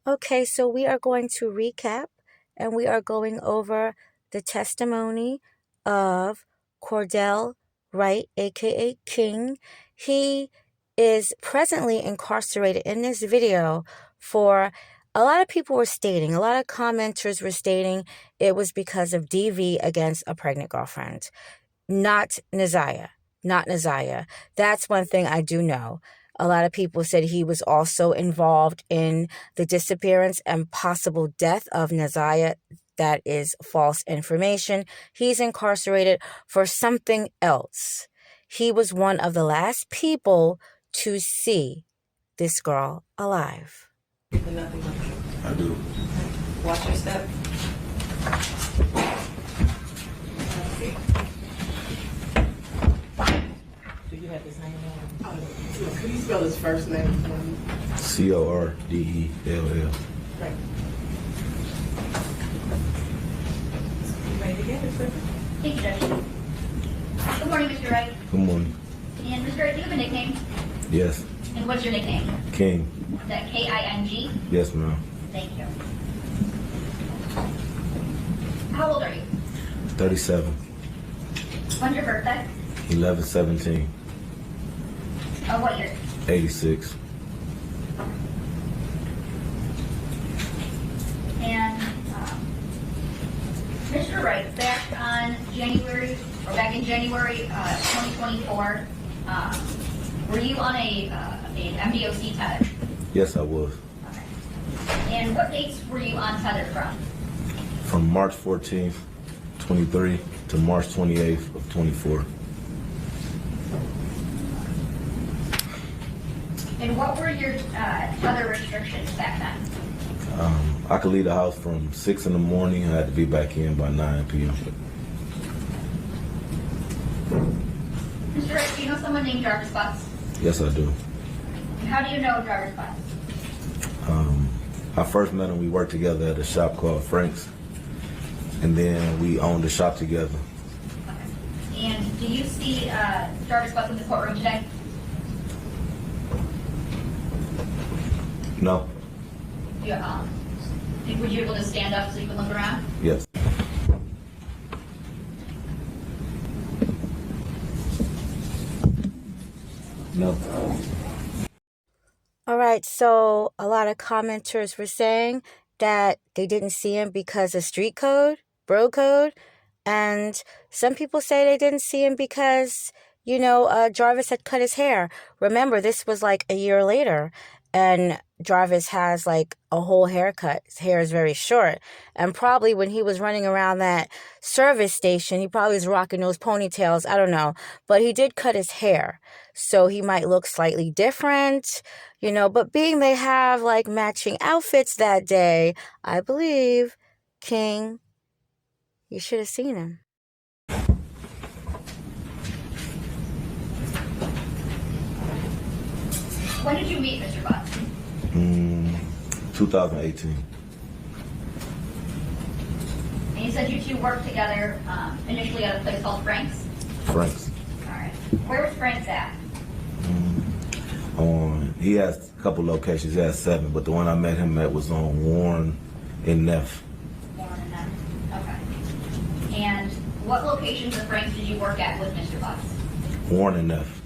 Okay, so we are going to recap and we are going over the testimony of Cordell Wright, aka King. He is presently incarcerated. In this video, for a lot of people were stating, a lot of commenters were stating it was because of DV against a pregnant girlfriend. Not Naziah. Not Naziah. That's one thing I do know. A lot of people said he was also involved in the disappearance and possible death of Naziah. That is false information. He's incarcerated for something else. He was one of the last people to see this girl alive. I do. Watch your step. Do you have his name on? Could you spell his first name for me? Cordell. Right. You ready to get it, sir? Thank you, Judge. Good morning, Mr. Wright. Good morning. And Mr. Wright, do you have a nickname? Yes. And what's your nickname? King. Is that K-I-N-G? Yes, ma'am. Thank you. How old are you? 37. When's your birthday? 11/17. What year? 86. And Mr. Wright, back in January 2024, were you on an MDOC tether? Yes, I was. Okay. And what dates were you on tether from? From March 14th, 23 to March 28th of 24. And what were your tether restrictions back then? I could leave the house from 6 in the morning. I had to be back in by 9 p.m. Mr. Wright, do you know someone named Jarvis Butts? Yes, I do. And how do you know Jarvis Butts? I first met him, we worked together at a shop called Frank's. And then we owned a shop together. Okay. And do you see Jarvis Butts in the courtroom today? No. Would you be able to stand up so you can look around? Yes. No. All right, so a lot of commenters were saying that they didn't see him because of street code, bro code, and some people say they didn't see him because, Jarvis had cut his hair. Remember, this was like a year later, and Jarvis has like a whole haircut. His hair is very short, and probably when he was running around that service station, he probably was rocking those ponytails. I don't know, but he did cut his hair, so he might look slightly different, but being they have like matching outfits that day, I believe, King, you should have seen him. When did you meet Mr. Butts? 2018. And you said you two worked together initially at a place called Frank's? Frank's. All right. Where was Frank's at? He has a couple locations. He has 7, but the one I met him at was on Warren and Neff. Warren and Neff. Okay. And what locations of Frank's did you work at with Mr. Butts? Warren and Neff.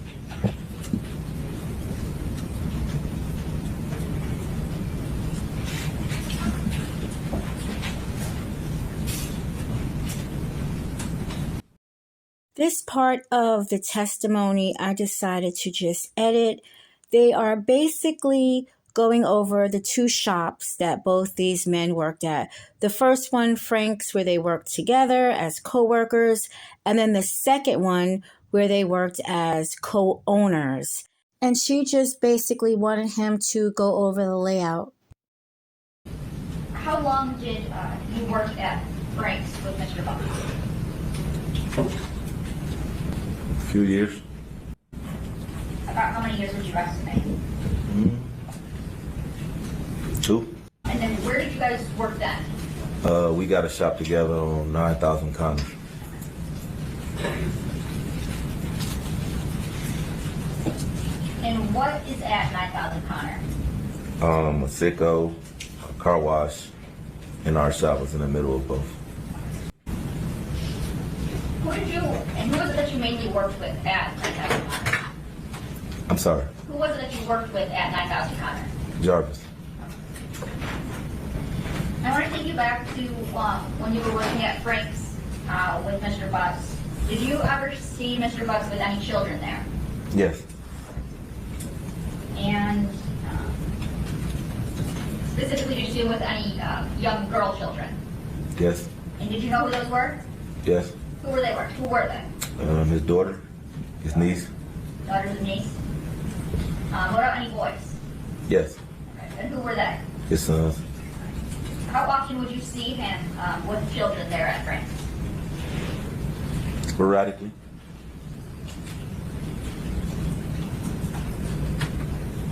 This part of the testimony, I decided to just edit. They are basically going over the 2 shops that both these men worked at. The first one, Frank's, where they worked together as co-workers, and then the second one where they worked as co-owners. And she just basically wanted him to go over the layout. How long did you work at Frank's with Mr. Butts? A few years. About how many years would you estimate? 2. And then where did you guys work then? We got a shop together on 9,000 Connors. And what is at 9,000 Connor? A sicko, car wash, and our shop was in the middle of both. Who was it that you mainly worked with at 9000 Connor? I'm sorry, Who was it that you worked with at 9000 Connor? Jarvis. I want to take you back to when you were working at Frank's with Mr. Butts. Did you ever see Mr. Butts with any children there? Yes, And specifically, did you see him with any young girl children? yes, And did you know who those were? yes. Who were they? Who were they? His daughter, his niece, Daughters and niece? What about any boys? yes. Okay. And who were they? His sons, How often would you see him with children there at Frank's? sporadically.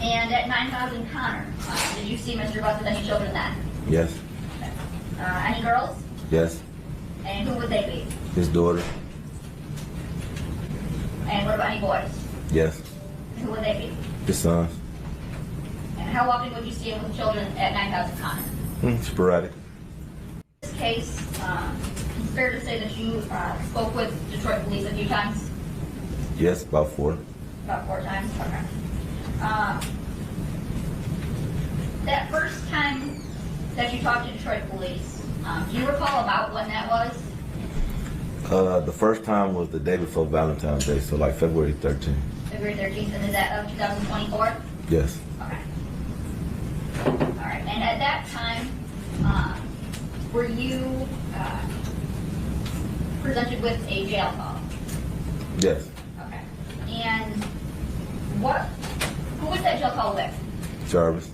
And at 9000 Connor, did you see Mr. Butts with any children then? Yes, Any girls? yes. And who would they be? His daughter, And what about any boys? yes. And who would they be? His sons, And how often would you see him with children at 9000 Connor? sporadic. In this case, it's fair to say that you spoke with Detroit police a few times? Yes, about 4. About 4 times? Okay. That first time that you talked to Detroit police, do you recall about when that was? The first time was the day before Valentine's Day, so like February 13th. February 13th, and is that of 2024? Yes, Okay. All right. And at that time, were you presented with a jail call? yes. Okay. And who was that jail call with? Jarvis,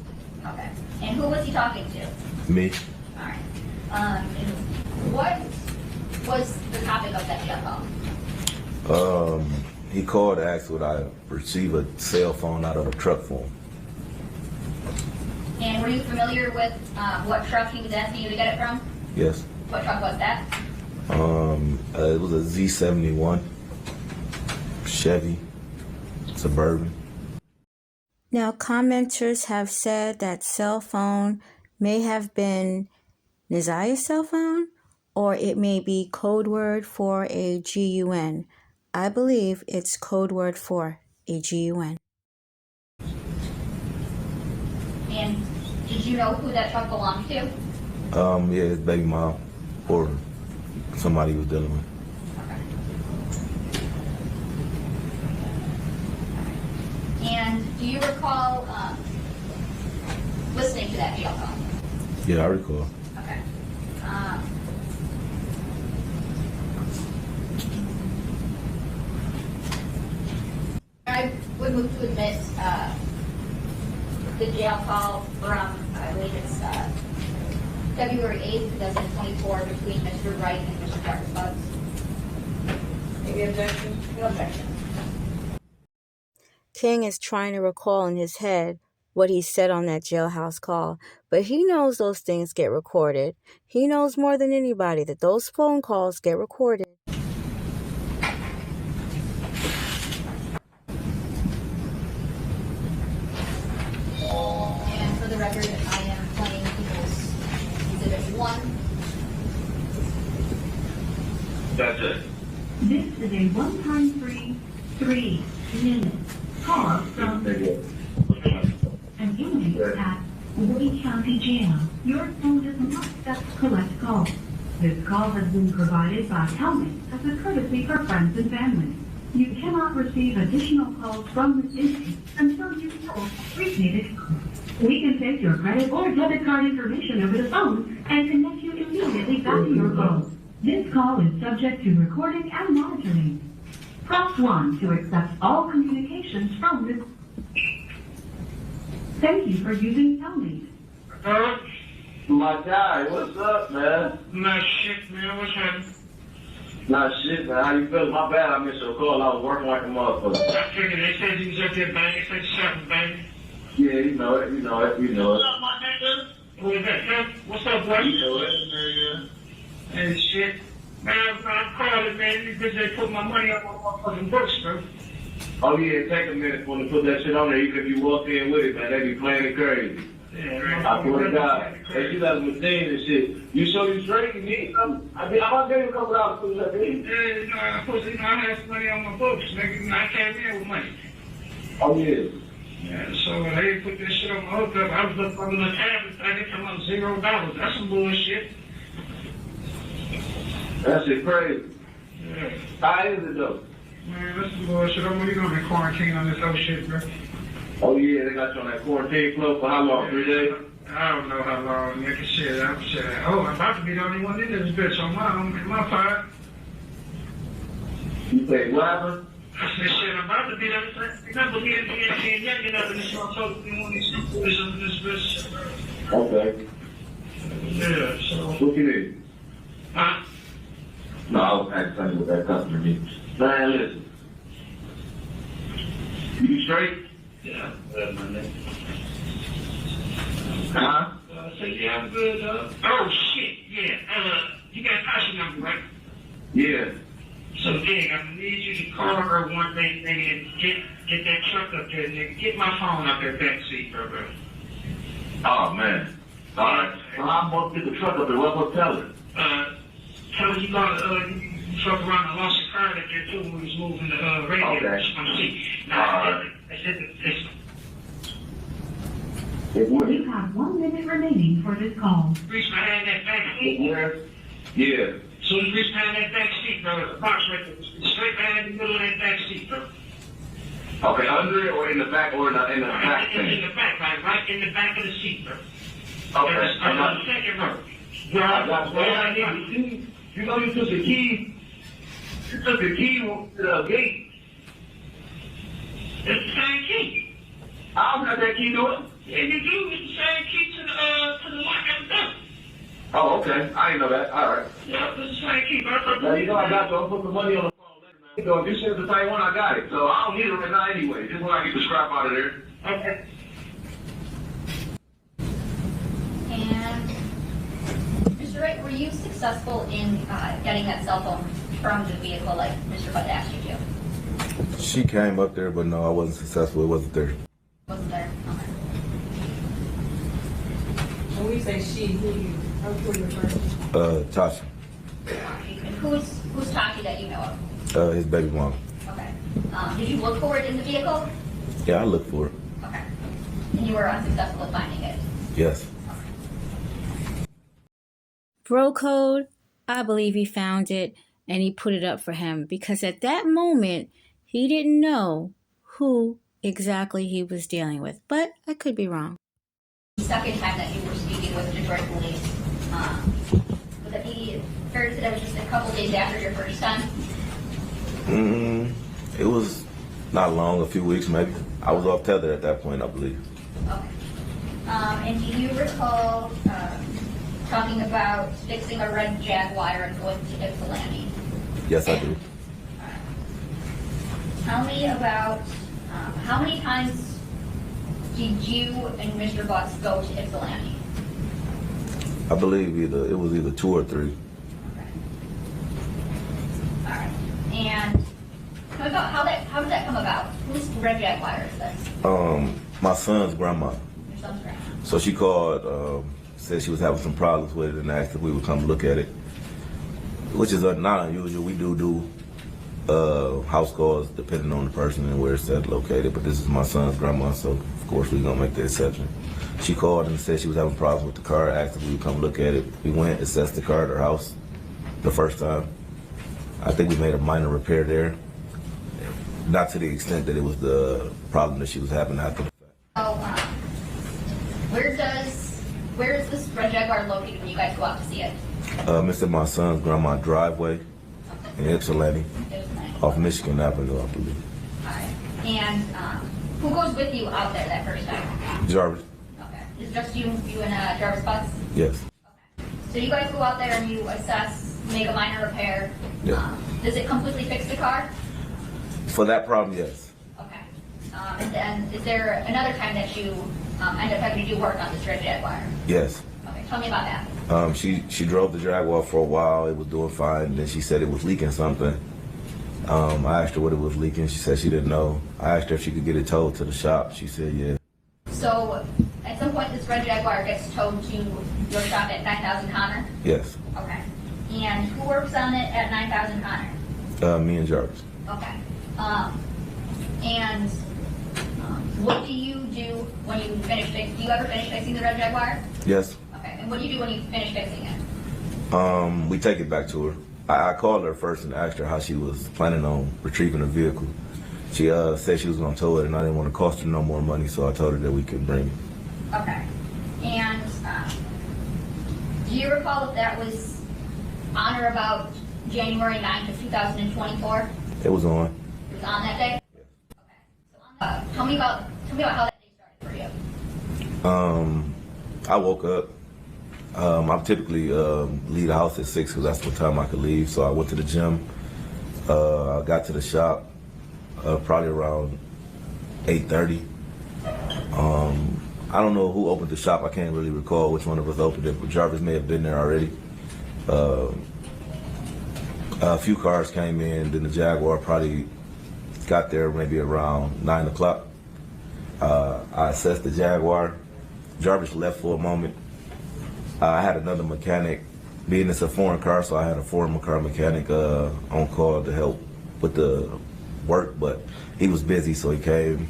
Okay. And who was he talking to? me, All right. And what was the topic of that jail call? he called to ask would I receive a cell phone out of a truck for him. And were you familiar with what truck he was asking you to get it from? Yes. What truck was that? It was a Z71 Chevy Suburban. Now, commenters have said that cell phone may have been Niziah's cell phone, or it may be code word for a GUN. I believe it's code word for a GUN. And did you know who that truck belonged to? Yeah, his baby mom or somebody he was dealing with. Okay. And do you recall listening to that jail call? Yeah, I recall. Okay. I would move to admit the jail call from, I believe it's February 8th, 2024, between Mr. Wright and Mr. Jarvis Butts. Any objection? No objection. King is trying to recall in his head what he said on that jailhouse call, but he knows those things get recorded. He knows more than anybody that those phone calls get recorded. And for the record, I am playing People's Exhibit 1. That's it. This is a one-time free 3-minute call from an inmate at Wright County Jail. Your phone does not accept collect calls. This call has been provided by Helmet as a courtesy for friends and family. You cannot receive additional calls from this inmate until you call prepaid call. We can take your credit or debit card information over the phone and connect you immediately back to your call. This call is subject to recording and monitoring. Press 1 to accept all communications from this. Thank you for using Telmate. Huh? My guy, what's up, man? Nah, shit, man. What's happening? Nah, shit, man. How you feeling? My bad, I missed your call. I was working like a motherfucker. I figured they said you was up there banging, said something banging. Yeah, you know it, you know it, you know What's it. up, my nigga? Who is that, huh? What's up, boy? You know it. Hey, shit. Man, I'm calling, man. Because they put my money up on my fucking books, bro. Oh, yeah, take a minute for them to put that shit on there. Even if you walk in with it, man, they be playing it crazy. Yeah, I swear to God. Hey, you got a machine and shit. You show you straight, you need something. I mean, I'm gonna give you a couple dollars for that, baby. Yeah, you know, I put, you know, I had some money on my books, nigga. You know, I came in with money. Oh, yeah. Yeah, so they put this shit on my hookup. I was up on the tablet, I didn't come up $0. That's some bullshit. That shit crazy. Yeah. How is it, though? Man, that's some bullshit. I'm really gonna be quarantined on this whole shit, bro. Oh, yeah, they got you on that quarantine club for how long? 3 days? I don't know how long, nigga. Shit, I'm about to be the only one in this bitch on my part. You say, what happened? I said, shit, I'm about to be the only one. Remember, me and young enough in this motherfucker, we want these boys on this bitch. Okay. Yeah, so. What you need? Huh? No, I was asking what that customer needs. Man, listen. You straight? Yeah, good, my nigga. Huh? So yeah, I'm good, oh, shit, yeah. You got Tasha number, right? Yeah. So, Dig, I'm gonna need you to call her one day, nigga, and get that truck up there, nigga. Get my phone up there, back seat, bro. Oh, man. All right. Well, I'm going to get the truck up there. What will tell her? Tell her you gotta, you fuck around and lost your car up there, too, when we was moving the, radio. Okay. On the seat. Now, Alright. I said this. It would. You have 1 minute remaining for this call. Reach my hand that back seat. Where? Yeah. So you reach behind that back seat, bro. There's a box right there. Straight behind the middle of that back seat, bro. Okay, under it or in the back or in the back In thing? the back, right in the back of the seat, bro. Okay. On the second row. I got all I need. You know you took the key. You took the key to the gate. It's the same key. I don't have that key to it. Yeah, you do. It's the same key to the lock of the door. Oh, okay. I didn't know that. All right. Yeah, it's the same key, bro. Now, you know I got you. I'll put the money on the phone later, man. You know, if you said the same one, I got it. So I don't need it right now anyway. Just when I get the scrap out of there. Okay. And Mr. Wright, were you successful in getting that cell phone from the vehicle like Mr. Butts asked you to? She came up there, but no, I wasn't successful. It wasn't there. Wasn't there? Okay. When we say she, who you refer to? Tasha, And who's Taki that you know of? his baby mom. Okay. Did you look for it in the vehicle? Yeah, I looked for it. Okay. And you were unsuccessful in finding it? Yes. Bro code, I believe he found it and he put it up for him because at that moment, he didn't know who exactly he was dealing with. But I could be wrong. The second time that you were speaking with Detroit police, would it be fair to say that was just a couple days after your first time? It was not long, a few weeks maybe. I was off tether at that point, I believe. Okay. And do you recall talking about fixing a red Jaguar and going to Ypsilanti? Yes, I do. Tell me about how many times did you and Mr. Butts go to Ypsilanti? I believe it was either 2 or 3. Okay. All right. And tell me about how did that come about? Whose red Jaguar is this? My son's grandma. Your son's grandma. So she called, said she was having some problems with it and asked if we would come look at it, which is not unusual. We do house calls depending on the person and where it's located, but this is my son's grandma, so of course we're gonna make the exception. She called and said she was having problems with the car, asked if we would come look at it. We went, assessed the car at her house the first time. I think we made a minor repair there, not to the extent that it was the problem that she was having after the fact. So, where is this red Jaguar located when you guys go out to see it? It's in my son's grandma's driveway in Ypsilanti, off Michigan Avenue, I believe. All right. And who goes with you out there that first time? Jarvis? Okay. Is it just you and Jarvis Butts? Yes. Okay. So you guys go out there and you assess, make a minor repair. Yeah. Does it completely fix the car? For that problem, yes. Okay. And then is there another time that you end up having to do work on this red Jaguar? Yes. Okay. Tell me about that. She drove the Jaguar for a while. It was doing fine. And then she said it was leaking something. I asked her what it was leaking. She said she didn't know. I asked her if she could get it towed to the shop. She said yeah. So at some point this red Jaguar gets towed to your shop at 9000 Connor? Yes. Okay. And who works on it at 9000 Connor? Me and Jarvis. Okay. And what do you do when you finish fixing? Do you ever finish fixing the red Jaguar? Yes. Okay. And what do you do when you finish fixing it? We take it back to her. I called her first and asked her how she was planning on retrieving the vehicle. She said she was going to tow it, and I didn't want to cost her no more money, so I told her that we could bring it. Okay. And do you recall if that was on or about January 9th of 2024? It was on. It was on that day? Okay. So tell me about how that day started for you. I woke up. I typically leave the house at 6 because that's what time I could leave. So I went to the gym. I got to the shop probably around 8:30. I don't know who opened the shop. I can't really recall which one of us opened it, but Jarvis may have been there already. A few cars came in, then the Jaguar probably got there maybe around 9 o'clock. I assessed the Jaguar. Jarvis left for a moment. I had another mechanic, being it's a foreign car, so I had a foreign car mechanic on call to help with the work, but he was busy, so he came,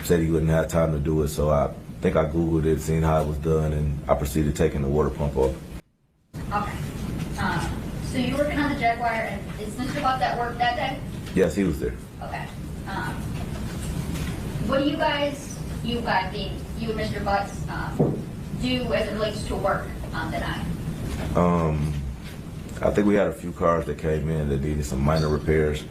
said he wouldn't have time to do it, so I think I Googled it, seen how it was done, and I proceeded taking the water pump off. Okay. So you're working on the Jaguar, and is Mr. Butts at work that day? Yes, he was there. Okay. What do you guys being you and Mr. Butts, do as it relates to work on the night? I think we had a few cars that came in that needed some minor repairs.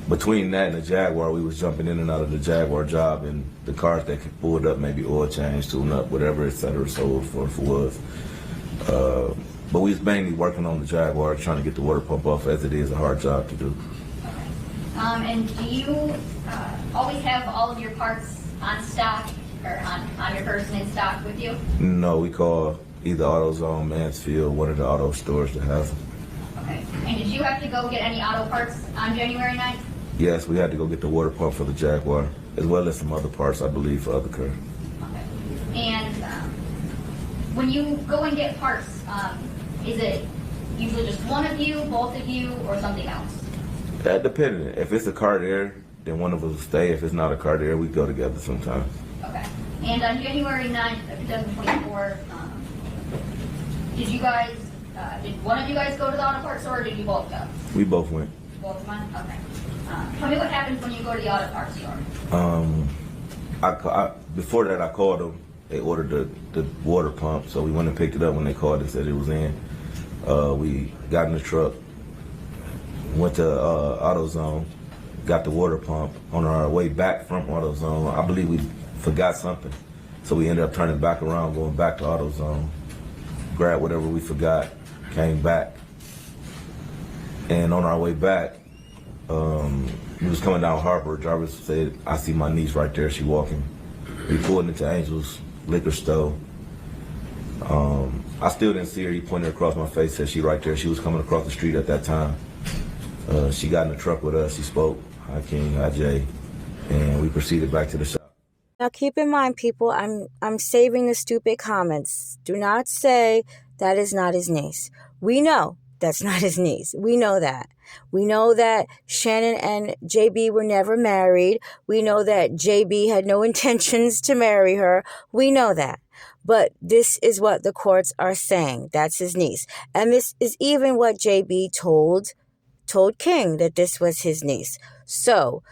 Between that and the Jaguar, we was jumping in and out of the Jaguar job, and the cars that pulled up, maybe oil change, tune up, whatever, et cetera, so forth was. But we was mainly working on the Jaguar, trying to get the water pump off, as it is a hard job to do. Okay. And do you always have all of your parts on stock or on your person in stock with you? No, we call either AutoZone, Mansfield, one of the auto stores that has them. Okay. And did you have to go get any auto parts on January 9th? Yes, we had to go get the water pump for the Jaguar, as well as some other parts, I believe, for other cars. Okay. And when you go and get parts, is it usually just one of you, both of you, or something else? That depending. If it's a car there, then one of us will stay. If it's not a car there, we go together sometimes. Okay. And on January 9th of 2024, did one of you guys go to the auto parts store, or did you both go? We both went. Both went? Okay. Tell me what happens when you go to the auto parts store. Before that, I called them. They ordered the water pump, so we went and picked it up when they called and said it was in. We got in the truck, went to AutoZone, got the water pump. On our way back from AutoZone, I believe we forgot something, so we ended up turning back around, going back to AutoZone, grabbed whatever we forgot, came back, and on our way back, we was coming down Harper. Jarvis said, "I see my niece right there. She walking." We pulled into Angel's liquor store. I still didn't see her. He pointed across my face, said she right there. She was coming across the street at that time. She got in the truck with us. She spoke, "Hi King, hi Jay," and we proceeded back to the shop. Now keep in mind, people, I'm saving the stupid comments. Do not say that is not his niece. We know that's not his niece. We know that. We know that Shannon and JB were never married. We know that JB had no intentions to marry her. We know that. But this is what the courts are saying. That's his niece. And this is even what JB told King, that this was his niece. So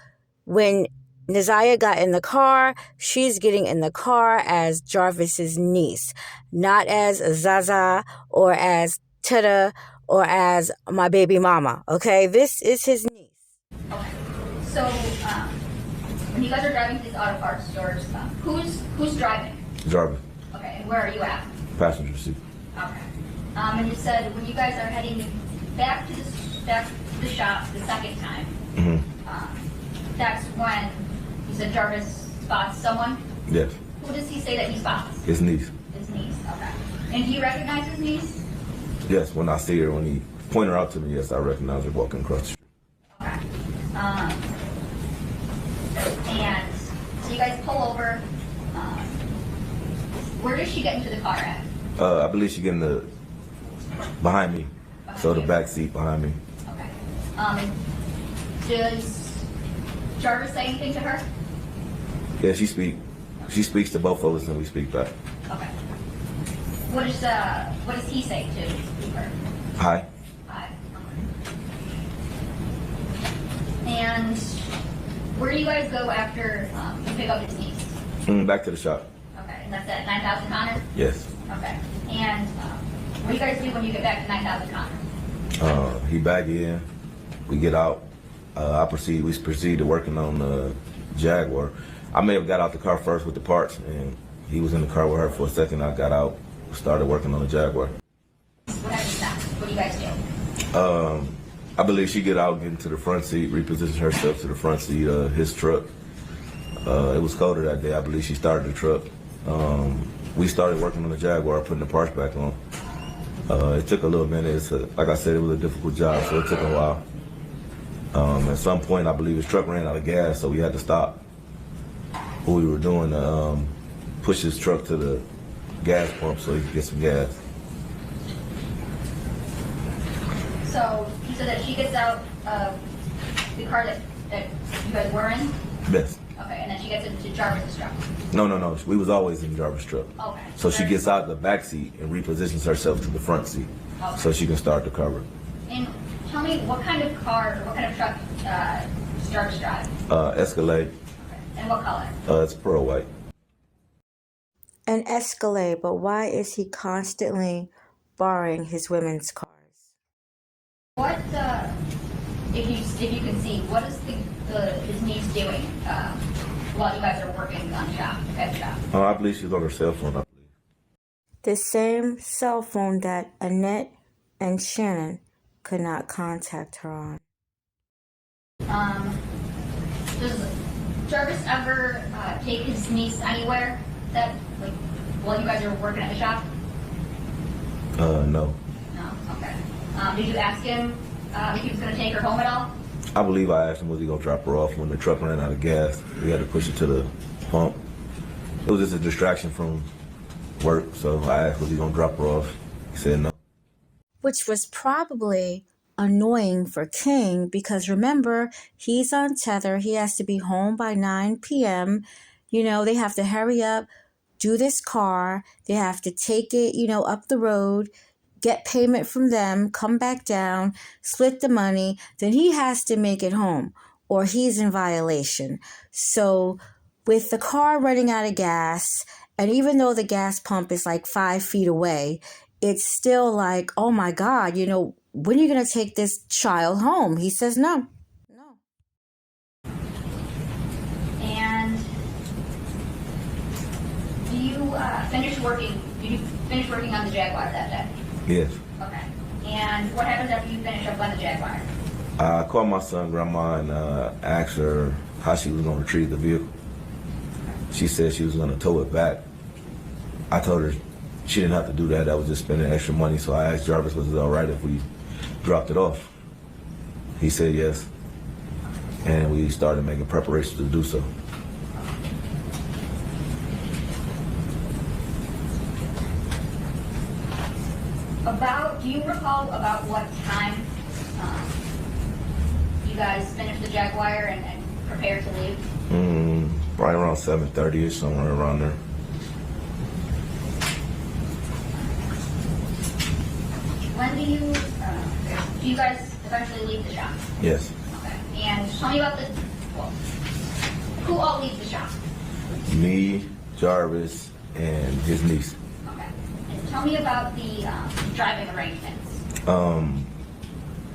when Naziah got in the car, she's getting in the car as Jarvis's niece, not as Zaza or as Tada or as my baby mama. Okay, this is his niece. Okay. So when you guys are driving to these auto parts stores, who's driving? Jarvis, Okay, and where are you at? passenger seat. Okay. And you said when you guys are heading back to the shop the second time, that's when you said Jarvis spots someone? Yes, Who does he say that he spots? his niece. His niece, okay. And do you recognize his niece? Yes, when I see her, when he pointed her out to me, yes, I recognize her walking across the street. Okay. And so you guys pull over. Where does she get into the car at? I believe she getting the behind me, so the back seat behind me. Okay. Does Jarvis say anything to her? Yeah, she speaks to both of us, and we speak back. Okay. What does he say to her? Hi. Hi. And where do you guys go after you pick up his niece? Back to the shop. Okay, and that's at 9,000 Connor? Yes. Okay. And what do you guys do when you get back to 9,000 Connor? He back in. We get out. We proceed to working on the Jaguar. I may have got out the car first with the parts, and he was in the car with her for a second. I got out, started working on the Jaguar. What happens next? What do you guys do? I believe she get out, get into the front seat, reposition herself to the front seat of his truck. It was colder that day. I believe she started the truck. We started working on the Jaguar, putting the parts back on. It took a little minute. Like I said, it was a difficult job, so it took a while. At some point, I believe his truck ran out of gas, so we had to stop what we were doing to push his truck to the gas pump so he could get some gas. So you said that she gets out of the car that you guys were in? Yes. Okay, and then she gets into Jarvis's truck? No. We was always in Jarvis' truck. Okay. So she gets out the back seat and repositions herself to the front seat so she can start the cover. And tell me, what kind of car, what kind of truck does Jarvis drive? Escalade. Okay. And what color? It's pearl white. An Escalade, but why is he constantly borrowing his women's cars? What, if you can see, what is his niece doing while you guys are working on at the shop? I believe she's on her cell phone, I believe. The same cell phone that Annette and Shannon could not contact her on. Does Jarvis ever take his niece anywhere while you guys are working at the shop? No. No, okay. Did you ask him if he was going to take her home at all? I believe I asked him was he gonna drop her off when the truck ran out of gas. We had to push it to the pump. It was just a distraction from work, so I asked was he gonna drop her off. He said no. Which was probably annoying for King because remember, he's on tether. He has to be home by 9 p.m. You know, they have to hurry up, do this car. They have to take it, up the road, get payment from them, come back down, split the money. Then he has to make it home or he's in violation. So with the car running out of gas, and even though the gas pump is like 5 feet away, it's still like, oh my God, when are you going to take this child home? He says no. And did you finish working on the Jaguar that day? Yes. Okay. And what happens after you finish up on the Jaguar? I called my son, grandma, and asked her how she was gonna retrieve the vehicle. She said she was gonna tow it back. I told her she didn't have to do that. That was just spending extra money. So I asked Jarvis, was it all right if we dropped it off? He said yes. And we started making preparations to do so. Do you recall about what time you guys finished the Jaguar and prepared to leave? Right around 7:30ish, somewhere around there. When do you guys eventually leave the shop? Yes. Okay. And tell me about who all leaves the shop? Me, Jarvis, and his niece. Okay. And tell me about the driving arrangements.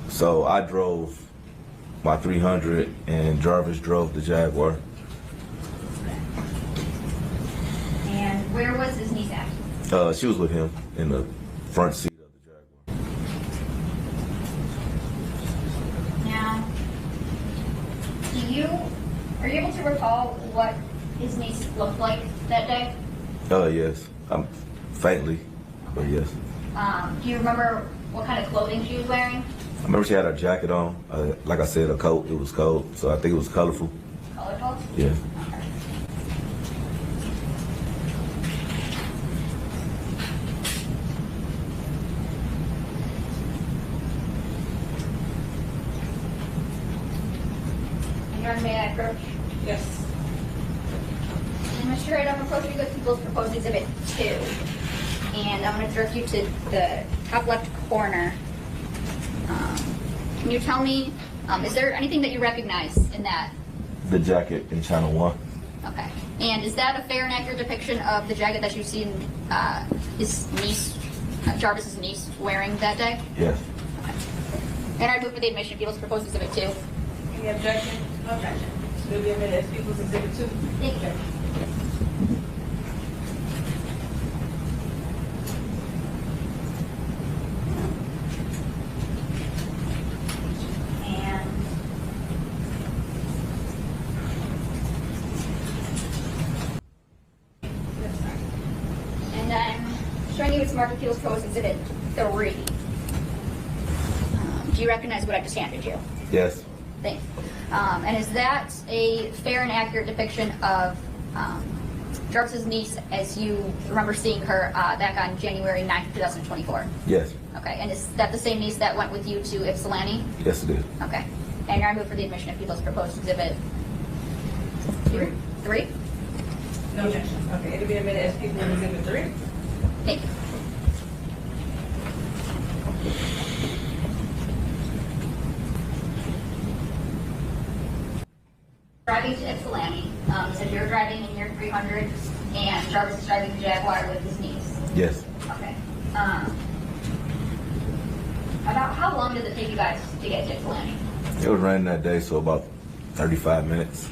So I drove my 300 and Jarvis drove the Jaguar. And where was his niece at? She was with him in the front seat of the Jaguar. Now, are you able to recall what his niece looked like that day? Yes. Faintly, but yes. Do you remember what kind of clothing she was wearing? I remember she had her jacket on. Like I said, a coat. It was cold, so I think it was colorful. Colorful? Yeah. Honor, may I approach? Yes. And Mr. Wright, I'm approaching with People's Proposed Exhibit 2. And I'm going to direct you to the top left corner. Can you tell me, is there anything that you recognize in that? The jacket in Channel 1. Okay. And is that a fair and accurate depiction of the jacket that you've seen his niece, Jarvis's niece, wearing that day? Yes. And I move for the admission of People's Proposed Exhibit 2. Any objection? Objection. Will be admitted as People's Exhibit 2. Thank you. And I'm showing you it's marked People's Proposed Exhibit 3. Do you recognize what I just handed you? Yes. Thanks. And is that a fair and accurate depiction of Jarvis's niece as you remember seeing her back on January 9th, 2024? Yes. Okay. And is that the same niece that went with you to Ypsilanti? Yes, it is. Okay. And I move for the admission of People's Proposed Exhibit 3? No objection. Okay, it'll be admitted as People's Exhibit 3. Thank you. Driving to Ypsilanti, you said you're driving in your 300 and Jarvis is driving the Jaguar with his niece. Yes. Okay. About how long did it take you guys to get to Ypsilanti? It was raining that day, so about 35 minutes.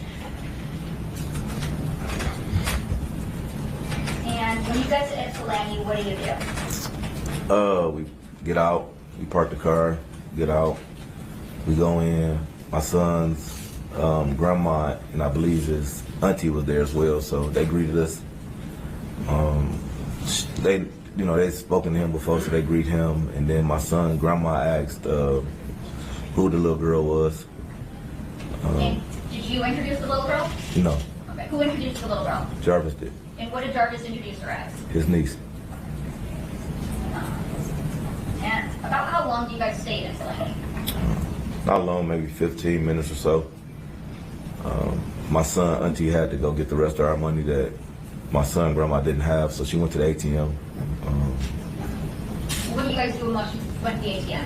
And when you get to Ypsilanti, what do you do? We get out, we park the car, get out, we go in. My son's grandma and I believe his auntie was there as well, so they greeted us. They'd spoken to him before, so they greet him. And then my son, grandma asked who the little girl was. And did you introduce the little girl? No, Okay. Who introduced the little girl? Jarvis did. And what did Jarvis introduce her as? His niece. And about how long do you guys stay in Ypsilanti? Not long, maybe 15 minutes or so. My son, auntie had to go get the rest of our money that my son, grandma didn't have, so she went to the ATM. What do you guys do when you went to the ATM?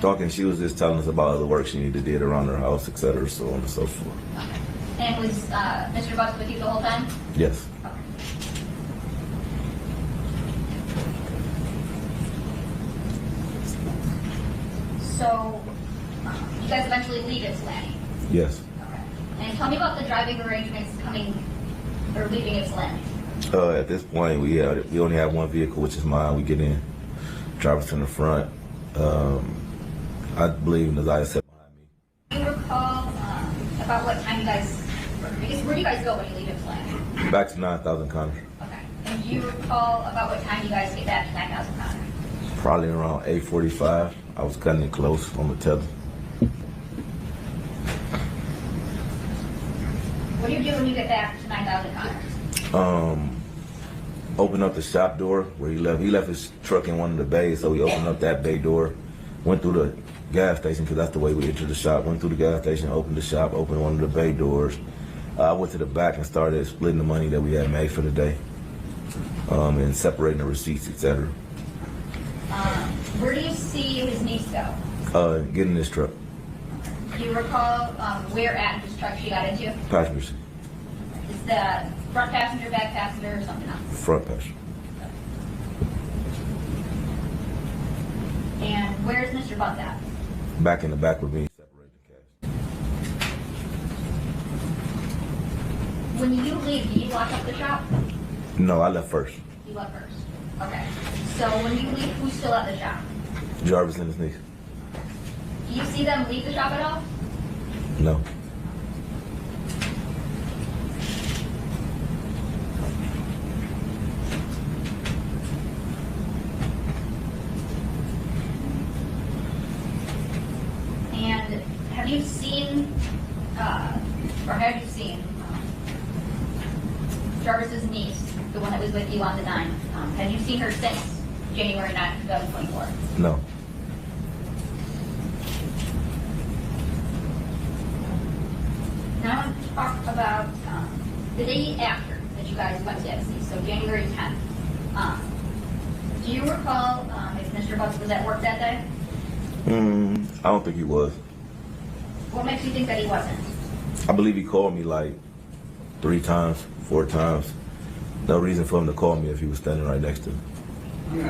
Talking. She was just telling us about other work she needed to do around her house, etc., so on and so forth. Okay. And was Mr. Butts with you the whole time? Yes. Okay. So, you guys eventually leave Ypsilanti? Yes. Okay. And tell me about the driving arrangements leaving Ypsilanti. At this point, we only have one vehicle, which is mine. We get in, drive us in the front. I believe Naziah sat behind me. Do you recall about what time you guys, where do you guys go when you leave Ypsilanti? Back to 9,000 Connors. Okay. And do you recall about what time you guys get back to 9,000 Connors? Probably around 8:45. I was cutting it close on the tether. What do you do when you get back to 9,000 Connors? Opened up the shop door where he left. He left his truck in one of the bays, so we opened up that bay door. Went through the gas station because that's the way we entered the shop. Went through the gas station, opened the shop, opened one of the bay doors. I went to the back and started splitting the money that we had made for the day, and separating the receipts, etc. Where do you see his niece go? Getting this truck, Do you recall where at his truck she got into? passenger seat, Is that front passenger, back passenger, or something else? front passenger. And where's Mr. Butts at? Back in the back with me, separating the cash. When you leave, do you lock up the shop? No, I left first. You left first. Okay. So when you leave, who's still at the shop? Jarvis and his niece. Do you see them leave the shop at all? No. And have you seen Jarvis's niece, the one that was with you on the 9th? Have you seen her since January 9th, 2024? No. Now I want to talk about the day after that you guys went to FC, so January 10th. Do you recall if Mr. Butts was at work that day? I don't think he was. What makes you think that he wasn't? I believe he called me like 3 times, 4 times. No reason for him to call me if he was standing right next to me. No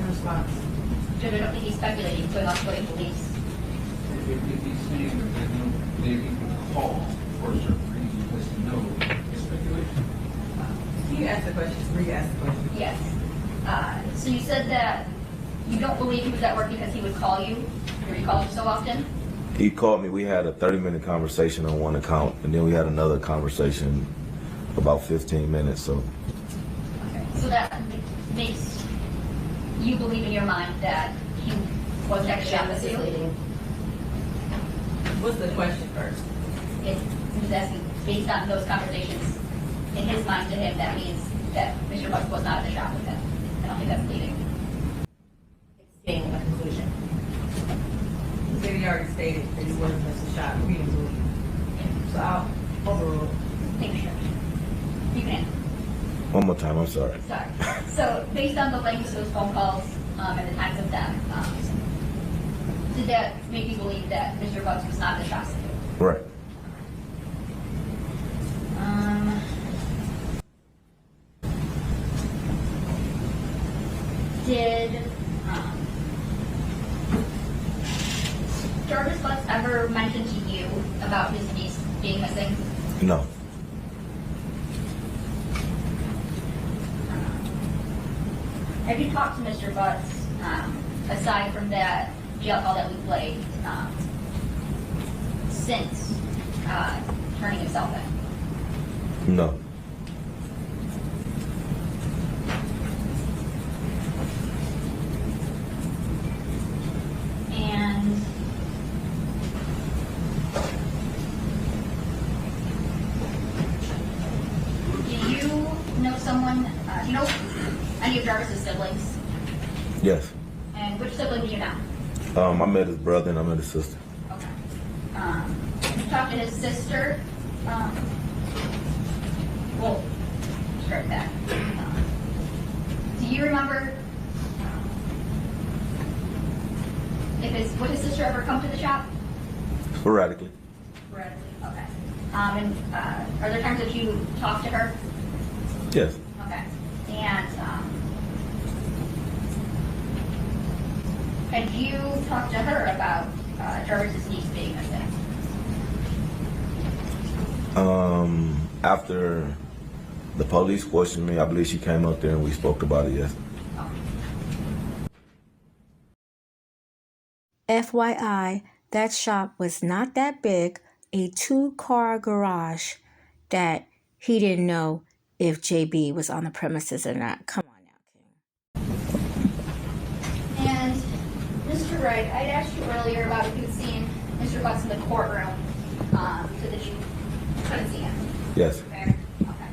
response. Judge, I don't think he's speculating, so he's going to police. If he's saying that there's no, maybe call for a certain reason, because you know it's speculation. Can you ask the question? Re-ask the question. Yes. So you said that you don't believe he was at work because he would call you, or he called you so often? He called me. We had a 30-minute conversation on one account, and then we had another conversation about 15 minutes. So Okay. So that makes you believe in your mind that he was actually on the field? What's the question first? He was asking, based on those conversations, in his mind to him, that means that Mr. Butts was not at the shop with him. I don't think that's leading. Stating a conclusion. He said he already stated that he wasn't Mr. Shot. We didn't believe him. So I'll overrule. Thank you, Judge. You can answer. one more time. I'm sorry. Sorry. So based on the length of those phone calls and the times of them, did that make you believe that Mr. Butts was not the shop steward? Right. Did Jarvis Butts ever mention to you about his niece being missing? No. Have you talked to Mr. Butts, aside from that jail call that we played, since turning himself in? No. And do you know someone, do you know any of Jarvis's siblings? Yes. And which sibling do you know? I met his brother and I met his sister. Okay. You talked to his sister. Well, start that. Do you remember would his sister ever come to the shop? Sporadically. Sporadically. Okay. And are there times that you talk to her? Yes. Okay. And had you talked to her about Jarvis's niece being missing? After the police questioned me, I believe she came up there and we spoke about it, yes. FYI, that shop was not that big, a 2-car garage that he didn't know if JB was on the premises or not. Come on now, King. And Mr. Wright, I'd asked you earlier about if you'd seen Mr. Butts in the courtroom, so that you couldn't see him. Yes. Fair? Okay.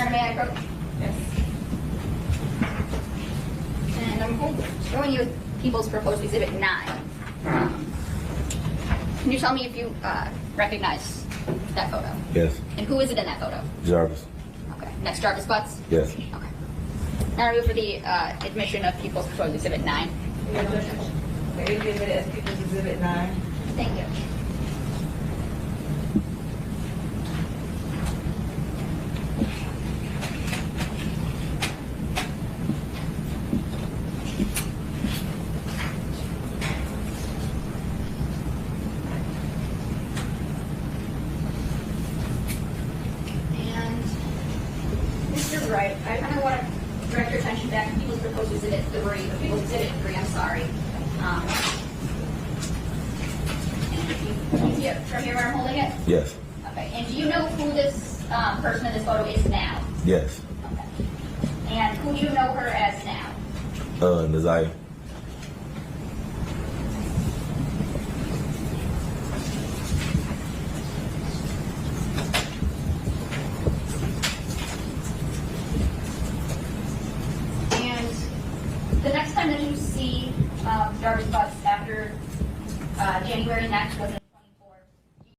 May I approach? Yes. And I'm showing you People's Proposed Exhibit 9. Can you tell me if you recognize that photo? Yes. And who is it in that photo? Jarvis. Okay. Next, Jarvis Butts? Yes. Okay. Now review for the admission of People's Proposed Exhibit 9. Okay, exhibit as People's Exhibit 9. Thank you. Right. I kind of want to direct your attention back to People's Proposed Exhibit 3, or People's Exhibit 3, I'm sorry. Can you see it from here where I'm holding it? Yes. Okay. And do you know who this person in this photo is now? Yes. Okay. And who do you know her as now? Nazaya. Jarvis Butts after January next was in 24.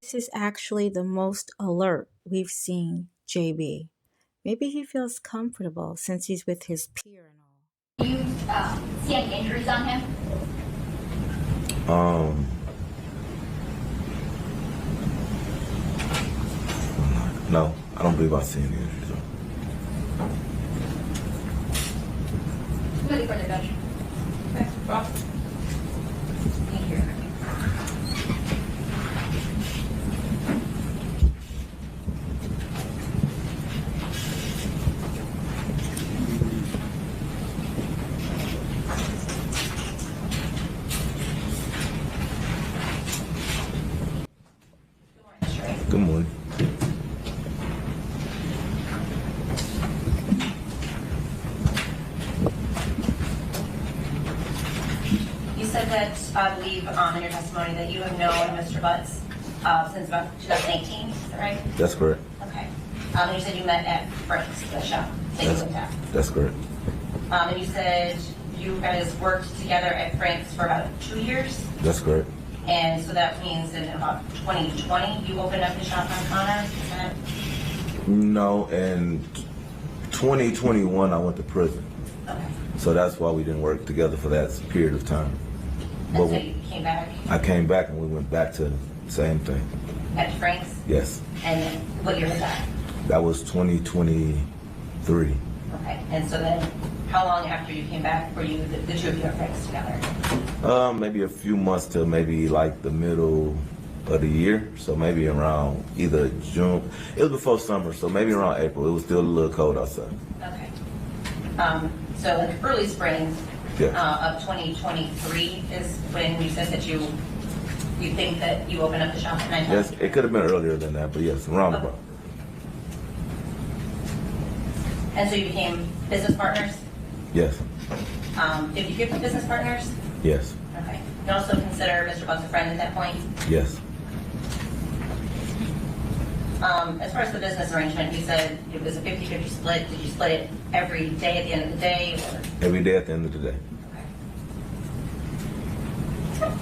This is actually the most alert we've seen JB. Maybe he feels comfortable since he's with his peer and all. Do you see any injuries on him? No, I don't believe I've seen any injuries. Really further, Judge. Okay, Rob. Thank you. Good morning. You said that, I believe, in your testimony that you have known Mr. Butts since about 2018, is that right? That's correct. Okay. And you said you met at Frank's, the shop that you went at. That's correct. And you said you guys worked together at Frank's for about 2 years? That's correct. And so that means in about 2020, you opened up the shop on Connor? Is that? No, in 2021 I went to prison. Okay. So that's why we didn't work together for that period of time. And so you came back I came back and we went back to the same thing. at Frank's? Yes. And then what year was that? That was 2023. Okay. And so then how long after you came back were you, the two of you at Frank's together? Maybe a few months to maybe like the middle of the year. So maybe around either June. It was before summer, so maybe around April. It was still a little cold outside. Okay. So like early spring Yeah. of 2023 is when you said that you think that you opened up the shop at 9 o'clock? Yes, it could have been earlier than that, but yes, around about. And so you became business partners? Yes. 50-50 business partners? Yes. Okay. You also consider Mr. Butts a friend at that point? Yes. As far as the business arrangement, you said it was a 50-50 split. Did you split it every day at the end of the day? Or? Every day at the end of the day. Okay.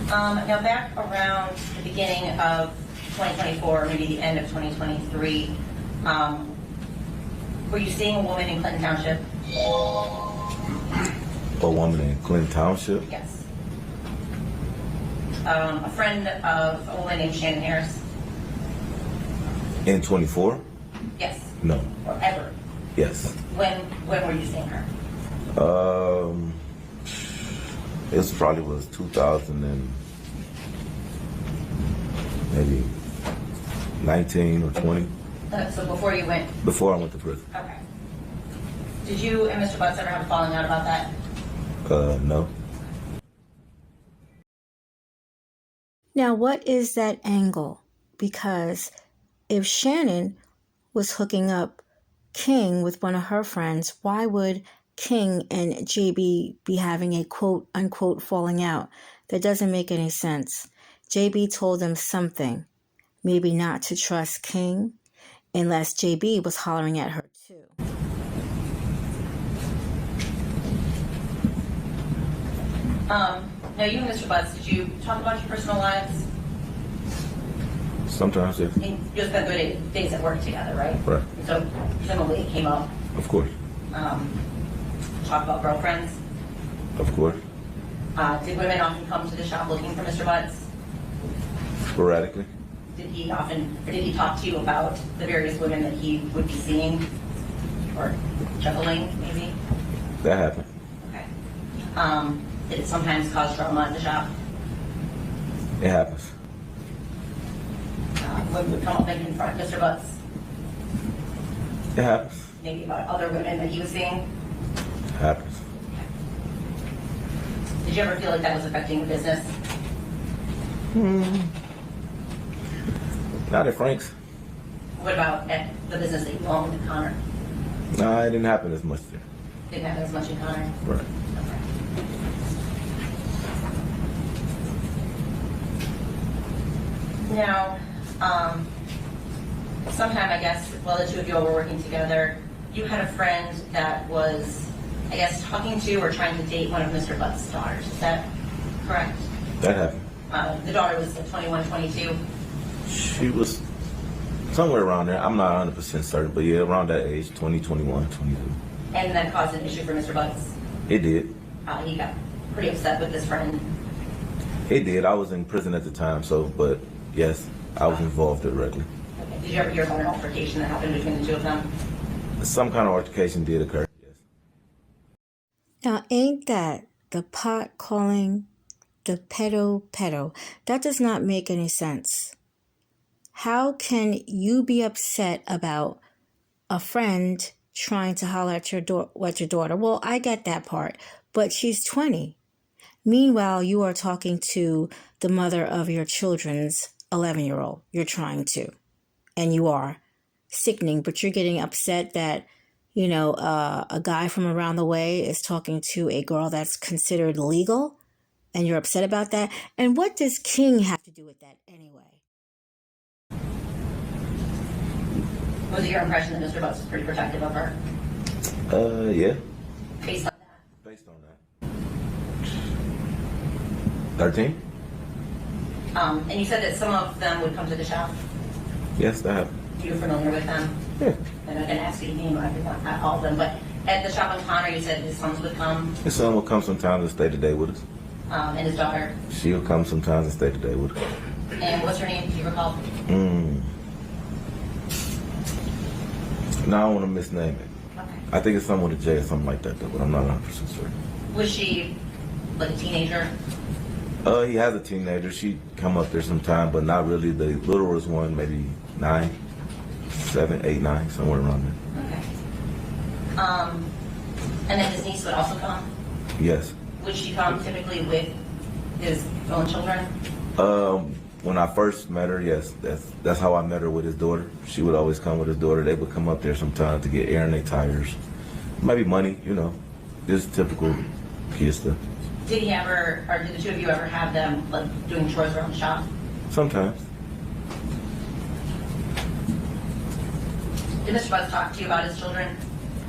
Now back around the beginning of 2024, maybe the end of 2023, were you seeing a woman in Clinton Township? A woman in Clinton Township? Yes. A friend of a woman named Shannon Harris? In 24? Yes. No. Or ever? Yes. When were you seeing her? It probably was 2000 and maybe 19 or 20 So before you went? before I went to prison. Okay. Did you and Mr. Butts ever have a falling out about that? No. Now, what is that angle? Because if Shannon was hooking up King with one of her friends, why would King and JB be having a quote unquote falling out? That doesn't make any sense. JB told them something, maybe not to trust King, unless JB was hollering at her too. Now you and Mr. Butts, did you talk about your personal lives? Sometimes, yes. You just spent 30 days at work together, right? Right. So presumably it came up. Of course. Talk about girlfriends. Of course. Did women often come to the shop looking for Mr. Butts? Sporadically. Did he talk to you about the various women that he would be seeing? Or juggling, maybe? That happened. Okay. Did it sometimes cause drama at the shop? It happens. Women would come up and confront Mr. Butts, It happens. maybe about other women that he was seeing? It happens. Did you ever feel like that was affecting the business? Not at Frank's. What about at the business that you owned at Connor? No, it didn't happen as much there. Didn't happen as much in Connor? Right. Okay. Now, sometime, I guess, while the two of you all were working together, you had a friend that was I guess, talking to or trying to date one of Mr. Butts' daughters. Is that correct? That happened. The daughter was 21, 22. She was somewhere around there. I'm not 100% certain, but yeah, around that age, 20, 21, 22. And that caused an issue for Mr. Butts. It did. He got pretty upset with his friend. It did. I was in prison at the time, but yes, I was involved directly. Okay. Did you ever hear about an altercation that happened between the two of them? Some kind of altercation did occur, yes. Now, ain't that the pot calling the pedo? That does not make any sense. How can you be upset about a friend trying to holler at your daughter? Well, I get that part, but she's 20. Meanwhile, you are talking to the mother of your children's 11-year-old. You're trying to, and you are sickening, but you're getting upset that, a guy from around the way is talking to a girl that's considered legal, and you're upset about that. And what does King have to do with that anyway? Was it your impression that Mr. Butts was pretty protective of her? Yeah. Based on that? Based on that. 13? And you said that some of them would come to the shop. Yes, that happened. You're familiar with them? Yeah. I'm not going to ask you to name all of them, but at the shop on Connor, you said his sons would come, His son will come sometimes and stay today with us. and his daughter. She'll come sometimes and stay today with us. And what's her name? Do you recall? No, I don't want to misname it. Okay. I think it's something with a J or something like that, though, but I'm not 100% certain. Was she like a teenager? He has a teenager. She come up there sometime, but not really. The littlest one, maybe 9, 7, 8, 9, somewhere around there. Okay. And then his niece would also come? Yes. Would she come typically with his own children? When I first met her, yes, that's how I met her with his daughter. She would always come with his daughter. They would come up there sometimes to get air in their tires, maybe money, just typical kid stuff. Did he ever, or did the two of you ever have them like doing chores around the shop? Sometimes. Did Mr. Butts talk to you about his children?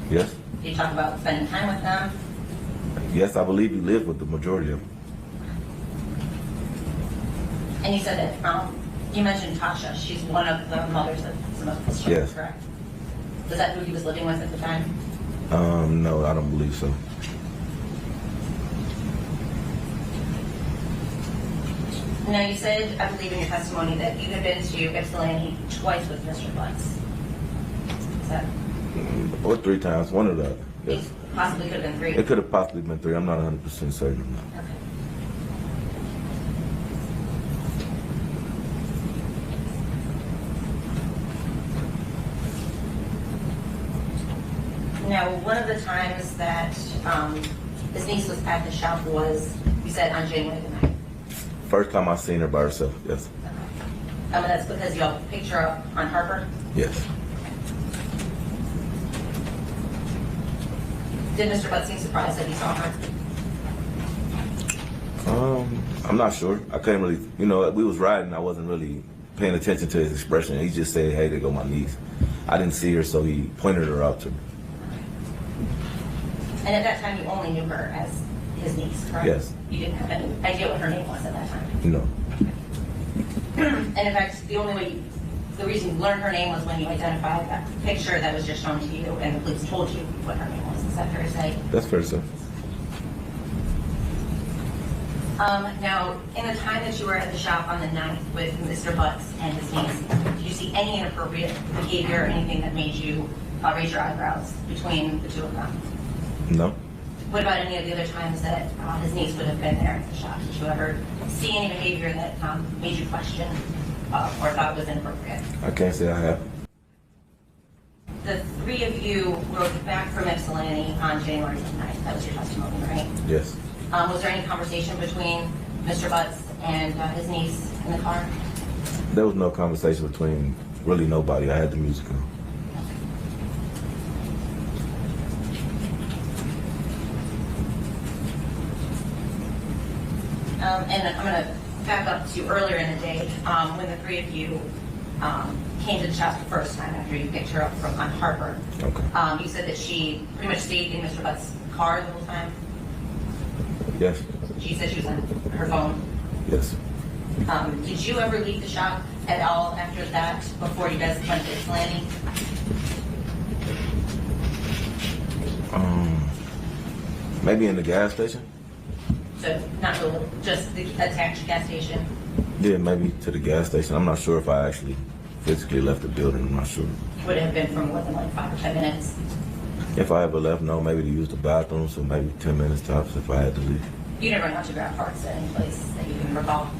Yes. Did he talk about spending time with them? Yes, I believe he lived with the majority of them. And you said that you mentioned Tasha. She's one of the mothers of some of his children, Yes. correct? Was that who he was living with at the time? No, I don't believe so. Now, you said, I believe in your testimony, that you had been to Ypsilanti twice with Mr. Butts. Is that? Or 3 times, one or the other. Yes. It possibly could have been 3. It could have possibly been 3. I'm not 100% certain of that. Okay. Now, one of the times that his niece was at the shop was, you said, on January the 9th. First time I seen her by herself, yes. And that's because y'all picked her up on Harper? Yes. Did Mr. Butts seem surprised that he saw her? I'm not sure. I couldn't really, we was riding. I wasn't really paying attention to his expression. He just said, "Hey, there go my niece." I didn't see her, so he pointed her out to me. And at that time, you only knew her as his niece, correct? Yes. You didn't have any idea what her name was at that time? No. And in fact, the reason you learned her name was when you identified that picture that was just shown to you and the police told you what her name was. Is that fair to say? That's fair to say. Now, in the time that you were at the shop on the 9th with Mr. Butts and his niece, did you see any inappropriate behavior or anything that made you raise your eyebrows between the two of them? No. What about any of the other times that his niece would have been there at the shop? Did you ever see any behavior that made you question or thought was inappropriate? I can't say I have. The 3 of you rode back from Ypsilanti on January 9th. That was your testimony, right? Yes. Was there any conversation between Mr. Butts and his niece in the car? There was no conversation between really nobody. I had the music on. And I'm going to back up to earlier in the day when the 3 of you came to the shop the first time after you picked her up from on Harper. Okay. You said that she pretty much stayed in Mr. Butts' car the whole time. Yes. She said she was on her phone. Yes. Did you ever leave the shop at all after that before you guys went to Ypsilanti? Maybe in the gas station. So not really, just the attached gas station. Yeah, maybe to the gas station. I'm not sure if I actually physically left the building. I'm not sure. Would it have been for more than like 5 or 10 minutes? If I ever left, no, maybe to use the bathroom, so maybe 10 minutes tops if I had to leave. You never went out to grab parts at any place that you can recall?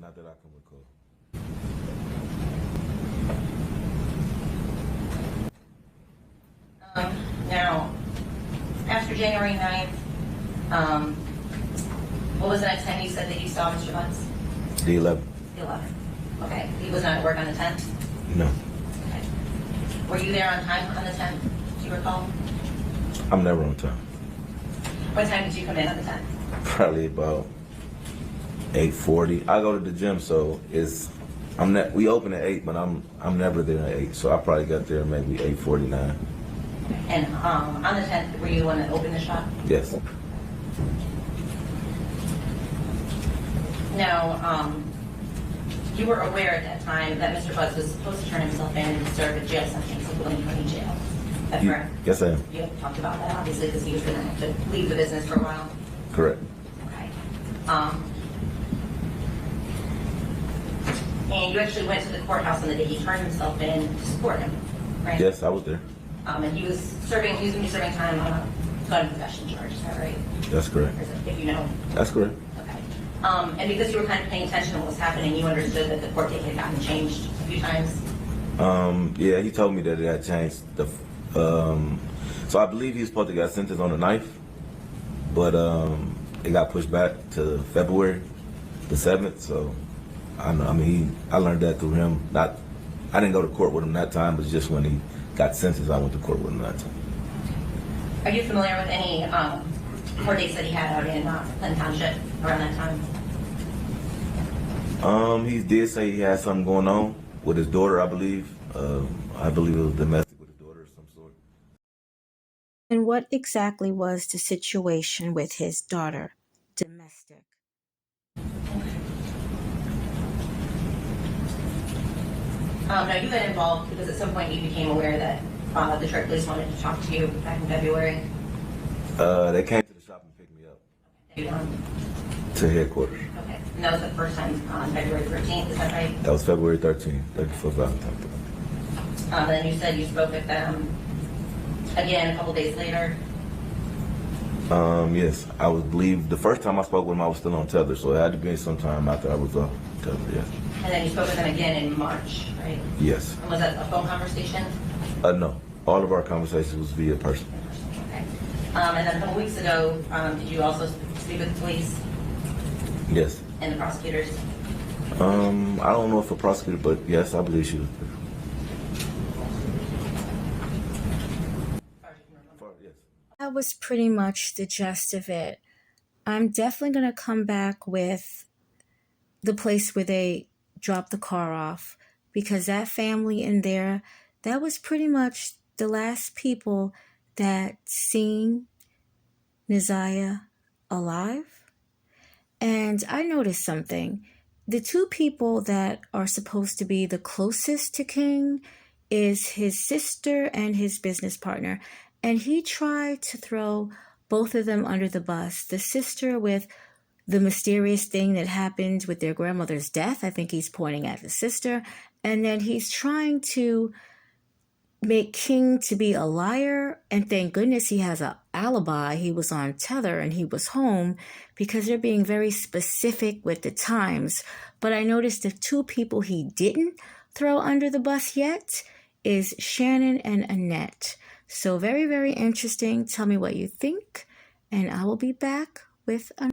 Not that I can recall. Now, after January 9th, what was the next time you said that you saw Mr. Butts? The 11th? The 11th. Okay. He was not at work on the 10th? No. Okay. Were you there on time on the 10th? Do you recall? I'm never on time. What time did you come in on the 10th? Probably about 8:40. I go to the gym, so we open at 8, but I'm never there at 8, so I probably got there maybe 8:49. And on the 10th, were you the one that opened the shop? Yes. Now, you were aware at that time that Mr. Butts was supposed to turn himself in and serve a jail sentence in William County Jail. Is that correct? Yes, I am. You talked about that, obviously, because he was going to have to leave the business for a while. Correct. Okay. And you actually went to the courthouse on the day he turned himself in to support him, right? Yes, I was there. And he was going to be serving time on a gun possession charge, is that right? That's correct. Or is it, if you know? That's correct. Okay. And because you were kind of paying attention to what was happening, you understood that the court date had gotten changed a few times? Yeah, he told me that it had changed. So I believe he was supposed to get sentenced on the 9th, but it got pushed back to February the 7th. So I learned that through him. I didn't go to court with him that time, but just when he got sentenced, I went to court with him that time. Are you familiar with any court dates that he had out in Clinton Township around that time? He did say he had something going on with his daughter, I believe. I believe it was domestic with his daughter of some sort. And what exactly was the situation with his daughter? Domestic. Now, you got involved because at some point you became aware that the Detroit police wanted to talk to you back in February. They came to the shop and picked me up You, to headquarters. okay. And that was the first time on February 13th, is that right? That was February 13th, 34th Valentine's Day. Then you said you spoke with them again a couple days later. Yes, I believe the first time I spoke with him, I was still on tether, so it had to be sometime after I was off tether. Yes. And then you spoke with them again in March, right? Yes. And was that a phone conversation? No. All of our conversations was via person. Okay. And then a couple weeks ago, did you also speak with the police Yes. and the prosecutors? I don't know if a prosecutor, but yes, I believe she was there. Yes. That was pretty much the gist of it. I'm definitely going to come back with the place where they dropped the car off, because that family in there, that was pretty much the last people that seen Neziah alive. And I noticed something. The two people that are supposed to be the closest to King is his sister and his business partner. And he tried to throw both of them under the bus. The sister with the mysterious thing that happened with their grandmother's death. I think he's pointing at the sister. And then he's trying to make King to be a liar. And thank goodness he has an alibi. He was on tether and he was home, because they're being very specific with the times. But I noticed the two people he didn't throw under the bus yet is Shannon and Annette. So very, very interesting. Tell me what you think, and I will be back with another.